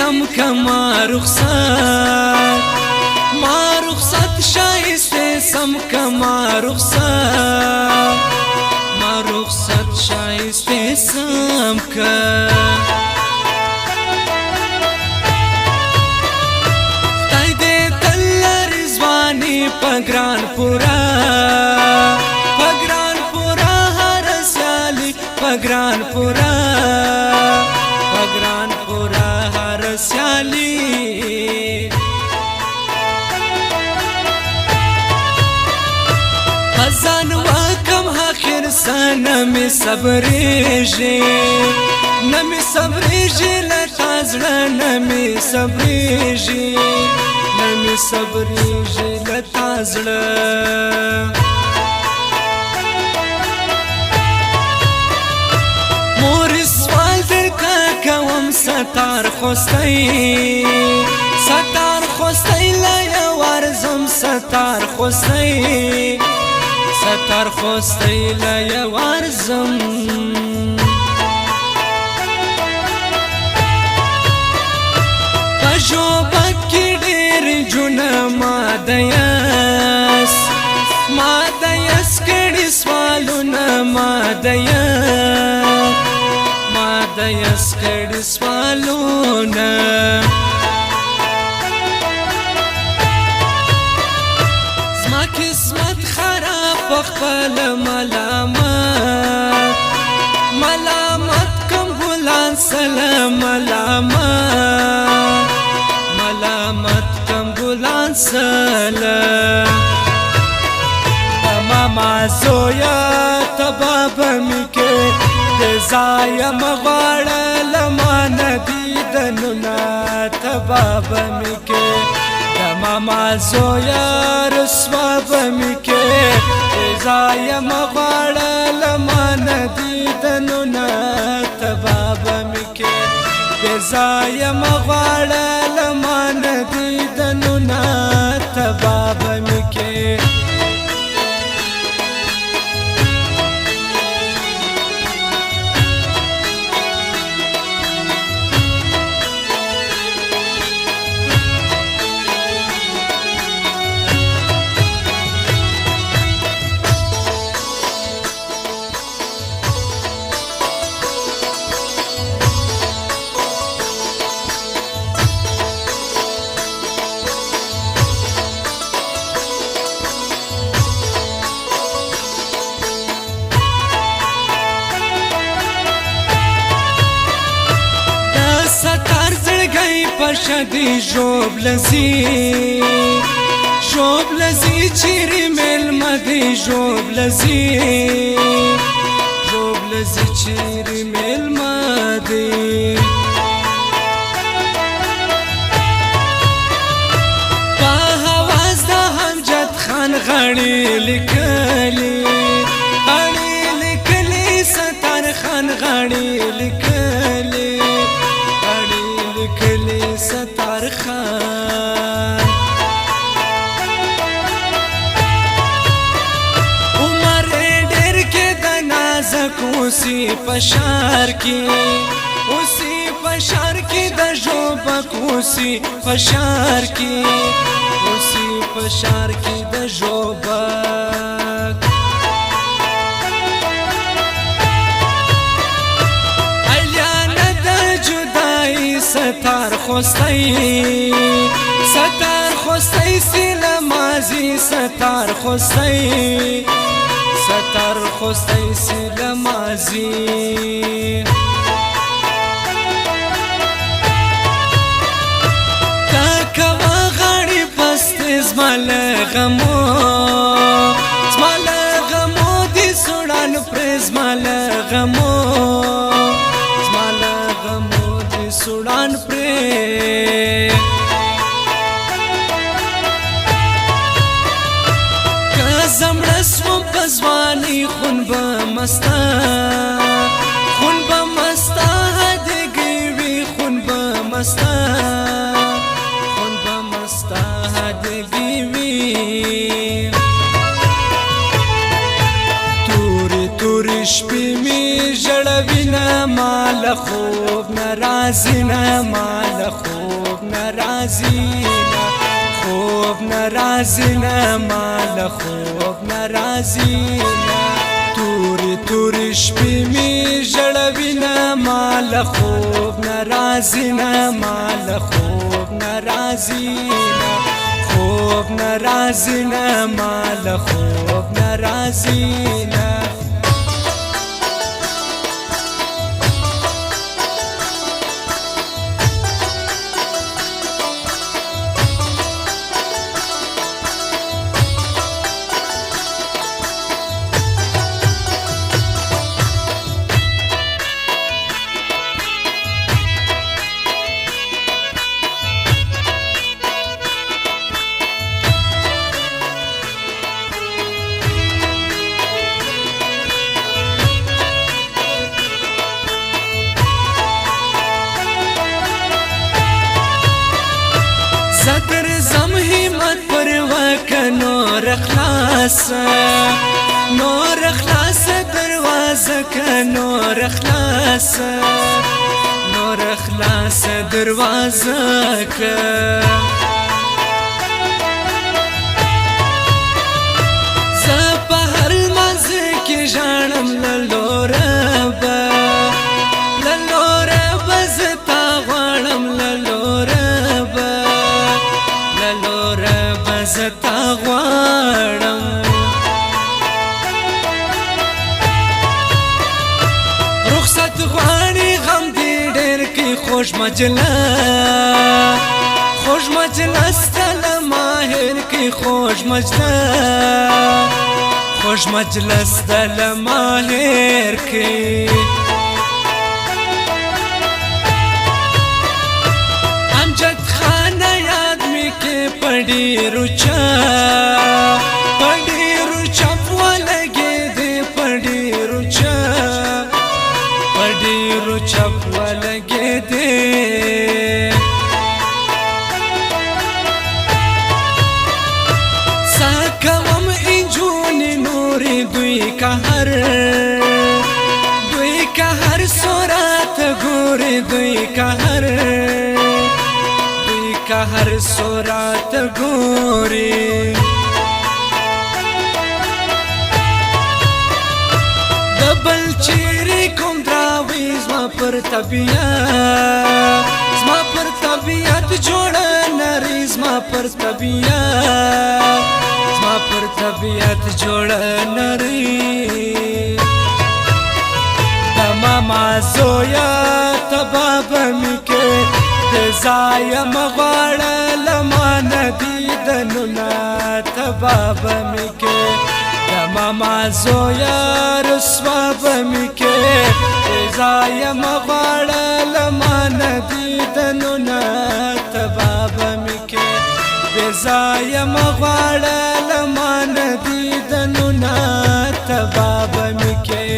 سم کما رخصت ما رخصت شایسته سم کما رخصت ما رخصت شایسته سم که خدای دې تل رضواني پګران پورا پګران پورا هر سیالي پګران پورا پګران پورا هر سیالي خزان وکم آخر سنه می صبریږي نمی صبریږي لتا زړه نمی صبریږي نمی صبریږي لتا زړه مور سوال درکا کوم ستار خوستای ستار خوستای لا ورزم ستار خوستای ستار خوستای لا ورزم پژو پکې ډېر جون ما دیاس کړي سوالونه ما دیاس کړي سوالونه زما قسمت خراب خپل ملامت ملامت کوم ګلان سلام ملامت ملامت کوم ګلان سلام ماما زویا تباب میکه دزایا مغواړه لمان دیدنونه تباب میکه ماما زویا رسواب میکه دزایا مغواړه لمان دیدنونه تباب میکه دزایا مغواړه لمان دیدنونه تباب میکه پشدی جوب لذی چیری مل مدی جوب لذی چیری مل مدی پا حواز دا حمجد خان غړی لکلی ستار خان غړی لکلی ستار خان عمر ډېر کې د نازک اوسی پشار کې د ژوبک اوسی پشار کې د ژوبک ستار خوستای سیلمازی ستار خوستای سیلمازی کاکوا غاړي پست زمال غمو دي سوړان پر زمال غمو سوړان پرې که زمړه سوم په ځواني خون به مستا هدګي وي خون به مستا هدګي وي توري شپې می ژړوي نه مال مال خوب ناراضی نه مال خوب ناراضی نه خوب ناراضی نه مال خوب ناراضی نه توری توری شپې می ژړوي نه مال خوب ناراضی نه مال خوب ناراضی نه خوب ناراضی نه مال خوب ناراضی نه زدر زم همت پر وک نور خلاص دروازه ک نور خلاص دروازه ک زپ هر مزه کی جانم لوربا زتا غړم زتا غواړم رخصت غواړي غم دې ډېر کې خوش مجلس تل ماهر کې خوش مجلس تل ماهر کې امجد خانه یاد می کې پډی روچا ولګې دې پډی روچا ولګې دې ساکوم انجونی نورې دوی که هر سورات ګورې دوی که هر سورات ګورې د بل چیرې کوم دراوي زما پر طبیعت جوړه نری زما پر طبیعت جوړه نری د ماما زویا تباب می کې زایم غواړه لمان دیدنونه تباب می کې د ماما زویا رسوا می کې زایم غواړه لمان دیدنونه تباب می کې زایم غواړه لمان دیدنونه تباب می کې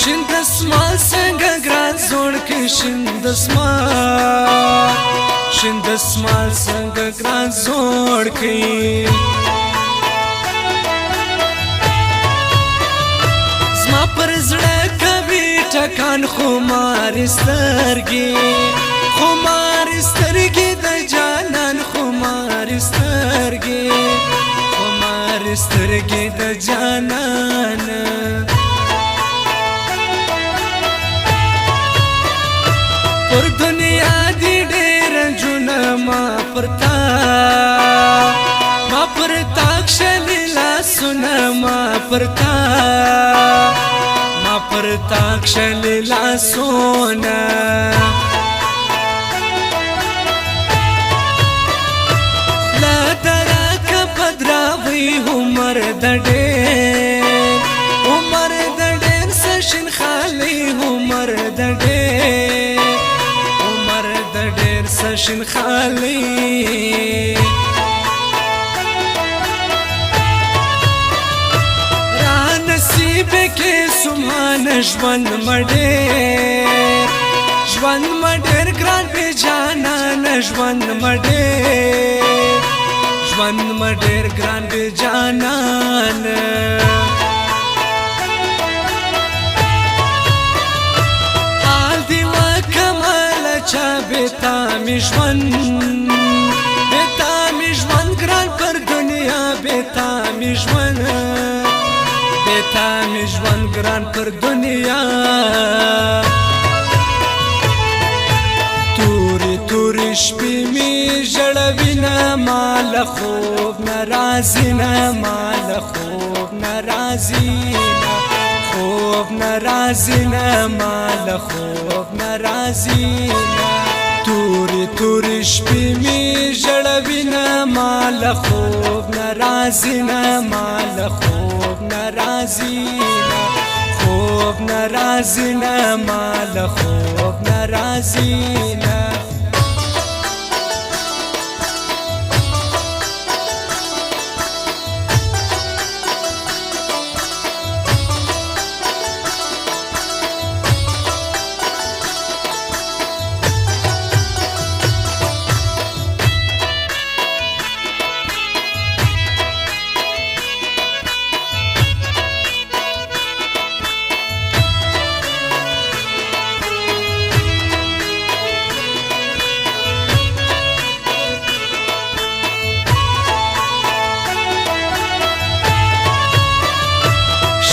شند اسمان څنګه ګران زوړ کې شند اسمان څنګه ګران زوړ کې زما پر زړه کوي ټکان خمار سترګې د جانان خمار سترګې د جانان پر دنیا دی ډېر جونه ما پرتا کښلي لاسونه ما پرتا کښلي لاسونه د ډېر عمر د ډېر سشن خالي عمر د ډېر عمر د ډېر سشن خالي را نصیب کې سمهان ژوند مډېر ژوند مډېر ګران به جانان ژوند مډېر ژوند مډېر ګران به جانان حال دی وکمل چا بیتا می ژوند ګران پر دنیا بیتا می ژوند ګران پر دنیا توری شپې می ژړوینه مال خوب ناراضی نه مال خوب ناراضی نه خوب ناراضی نه مال خوب ناراضی نه توری شپې می ژړوینه مال خوب ناراضی نه مال خوب ناراضی نه خوب ناراضی نه مال خوب ناراضی نه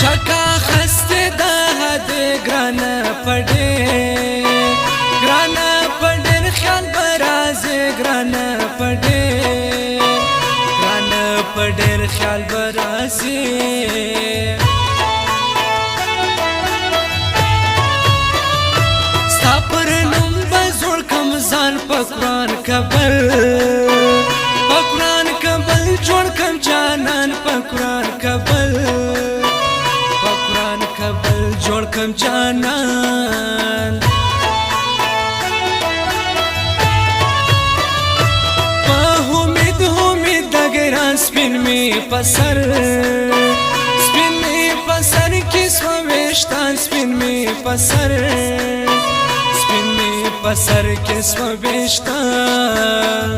شکا خسته ده ده گرانه پډېر خیال برازه گرانه پډېر خیال برازه ستا پر نوم بزوړ کم ځان په قرآن کبل جوړ کم جانان په قرآن کبل جوړ کم جانان په امید د ګران سپین می پسر کې سوويشتان سپین می پسر کې سوويشتان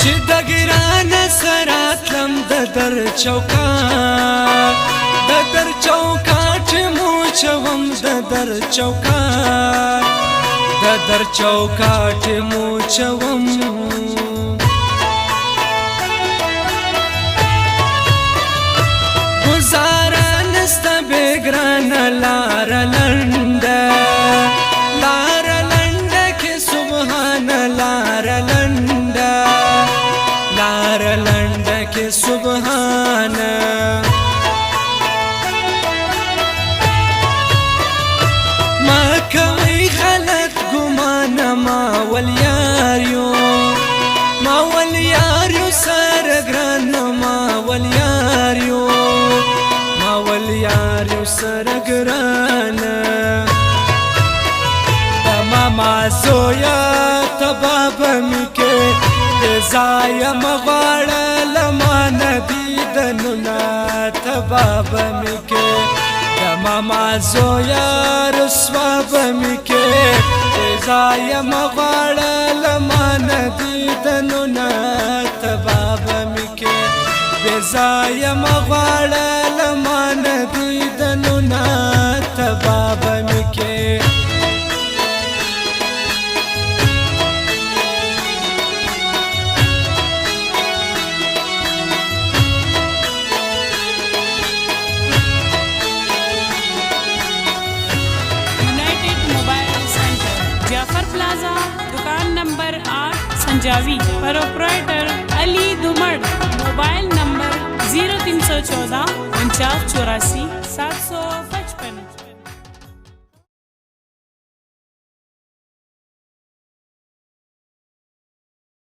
چې د ګران سرات لم د در چوکاټ مو چوم د در چوکاټ مو چوم گزارا نست بګران لار لنډه کې سبحان لار لنډه کې سبحان ما کوي غلط ګمان ما ول یار یو سر ګران ما ول یار یو سر ګران ماما زویا تباب میکه زایا مغواړه لمان دیدنونه تباب میکه ماما زویا رسوا بمیکه زایا مغواړه لمان دیدنونه تباب میکه زایا مغواړه لمان دیدنونه تباب میکه नंबर 8 संजावी प्रोप्राइटर अली दुमड़ mobile number 0314 49 84 725।